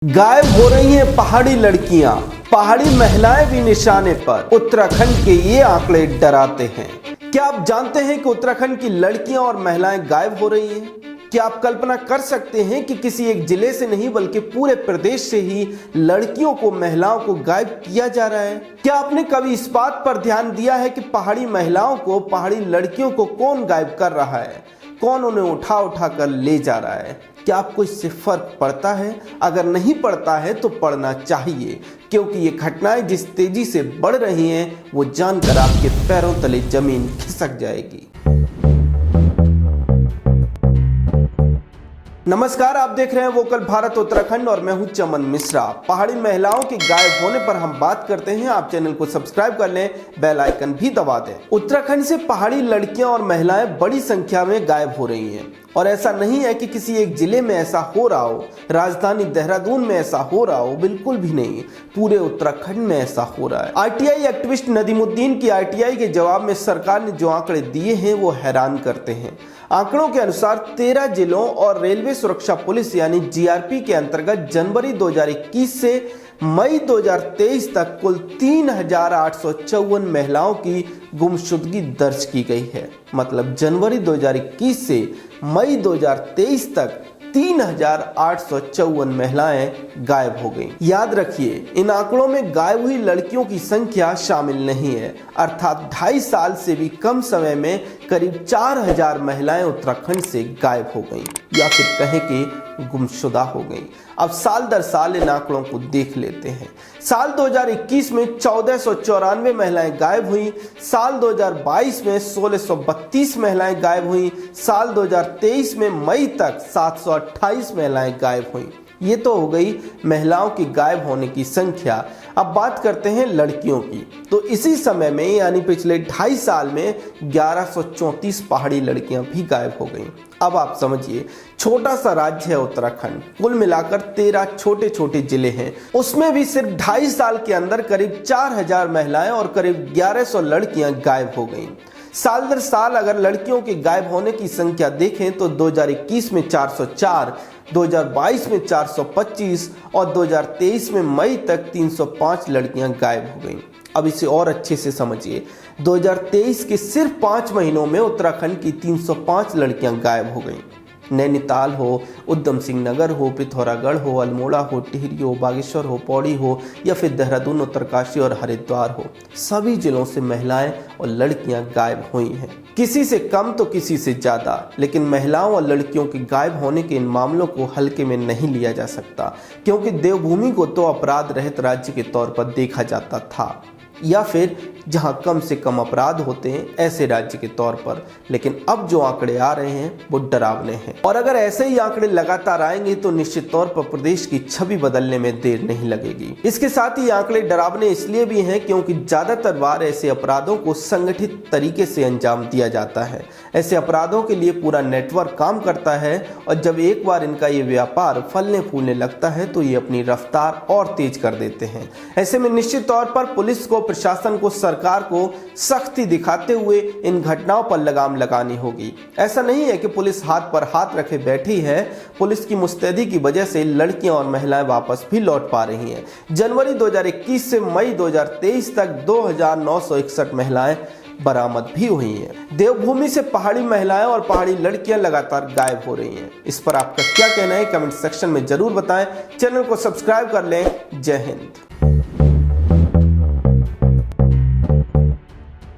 गायब हो रही हैं पहाड़ी लड़कियां, पहाड़ी महिलाएं भी निशाने पर। उत्तराखंड के ये आंकड़े डराते हैं। क्या आप जानते हैं कि उत्तराखंड की लड़कियां और महिलाएं गायब हो रही हैं? क्या आप कल्पना कर सकते हैं कि किसी एक जिले से नहीं बल्कि पूरे प्रदेश से ही लड़कियों को, महिलाओं को गायब किया जा रहा है? क्या आपने कभी इस बात पर ध्यान दिया है कि पहाड़ी महिलाओं को, पहाड़ी लड़कियों को कौन गायब कर रहा है? कौन उन्हें उठा उठा कर ले जा रहा है? क्या आपको इससे फर्क पड़ता है? अगर नहीं पड़ता है तो पड़ना चाहिए, क्योंकि ये घटनाएं जिस तेजी से बढ़ रही हैं वो जानकर आपके पैरों तले जमीन खिसक जाएगी। नमस्कार, आप देख रहे हैं वोकल भारत उत्तराखंड और मैं हूं चमन मिश्रा। पहाड़ी महिलाओं के गायब होने पर हम बात करते हैं। आप चैनल को सब्सक्राइब कर लें, बेल आइकन भी दबा दें। उत्तराखंड से पहाड़ी लड़कियां और महिलाएं बड़ी संख्या में गायब हो रही हैं और ऐसा नहीं है कि किसी एक जिले में ऐसा हो रहा हो, राजधानी देहरादून में ऐसा हो रहा हो, बिल्कुल भी नहीं। पूरे उत्तराखंड में ऐसा हो रहा है। आरटीआई एक्टिविस्ट नदीमुद्दीन की आरटीआई के जवाब में सरकार ने जो आंकड़े दिए हैं वो हैरान करते हैं। आंकड़ों के अनुसार 13 जिलों और रेलवे सुरक्षा पुलिस यानी जीआरपी के अंतर्गत जनवरी 2021 से मई 2023 तक कुल 3,854 महिलाओं की गुमशुदगी दर्ज की गई है। मतलब जनवरी 2021 से मई 2023 तक 3,854 महिलाएं गायब हो गईं। याद रखिए, इन आंकड़ों में गायब हुई लड़कियों की संख्या शामिल नहीं है। अर्थात 2.5 साल से भी कम समय में करीब 4,000 महिलाएं उत्तराखंड से गायब हो गईं, या फिर कहें कि गुमशुदा हो गईं। अब साल दर साल इन आंकड़ों को देख लेते हैं। साल 2021 में 1494 महिलाएं गायब हुई, साल 2022 में 1632 महिलाएं गायब हुई, साल 2023 में मई तक 728 महिलाएं गायब हुई। ये तो हो गई महिलाओं की गायब होने की संख्या। अब बात करते हैं लड़कियों की। तो इसी समय में यानी पिछले 2.5 साल में 1134 पहाड़ी लड़कियां भी गायब हो गईं। अब आप समझिए, छोटा सा राज्य है उत्तराखंड, कुल मिलाकर 13 छोटे छोटे जिले हैं, उसमें भी सिर्फ 2.5 साल के अंदर करीब 4,000 महिलाएं और करीब 1100 लड़कियां गायब हो गईं। साल दर साल अगर लड़कियों के गायब होने की संख्या देखें तो 2021 में 404, 2022 में 425 और 2023 में मई तक 305 लड़कियां गायब हो गईं। अब इसे और अच्छे से समझिए, 2023 के सिर्फ 5 महीनों में उत्तराखंड की 305 लड़कियां गायब हो गईं। नैनीताल हो, उधम सिंह नगर हो, पिथौरागढ़ हो, अल्मोड़ा हो, टिहरी हो, बागेश्वर हो, पौड़ी हो या फिर देहरादून, उत्तरकाशी और हरिद्वार हो, सभी जिलों से महिलाएं और लड़कियां गायब हुई हैं। किसी से कम तो किसी से ज्यादा, लेकिन महिलाओं और लड़कियों के गायब होने के इन मामलों को हल्के में नहीं लिया जा सकता, क्योंकि देवभूमि को तो अपराध रहित राज्य के तौर पर देखा जाता था, या फिर जहां कम से कम अपराध होते हैं ऐसे राज्य के तौर पर। लेकिन अब जो आंकड़े आ रहे हैं वो डरावने हैं, और अगर ऐसे ही आंकड़े लगातार आएंगे तो निश्चित तौर पर प्रदेश की छवि बदलने में देर नहीं लगेगी। इसके साथ ही आंकड़े डरावने इसलिए भी हैं क्योंकि ज्यादातर बार ऐसे अपराधों को संगठित तरीके से अंजाम दिया जाता है। ऐसे अपराधों के लिए पूरा नेटवर्क काम करता है, और जब एक बार इनका ये व्यापार फलने फूलने लगता है तो ये अपनी रफ्तार और तेज कर देते हैं। ऐसे में निश्चित तौर पर पुलिस को, प्रशासन को, सरकार को सख्ती दिखाते हुए इन घटनाओं पर लगाम लगानी होगी। ऐसा नहीं है कि पुलिस हाथ पर हाथ रखे बैठी है। पुलिस की मुस्तैदी की वजह से लड़कियां और महिलाएं वापस भी लौट पा रही हैं। जनवरी 2021 से मई 2023 तक 2,961 महिलाएं बरामद भी हुई हैं। देवभूमि से पहाड़ी महिलाएं और पहाड़ी लड़कियां लगातार गायब हो रही हैं। इस पर आपका क्या कहना है? कमेंट सेक्शन में जरूर बताएं। चैनल को सब्सक्राइब कर लें। जय हिंद।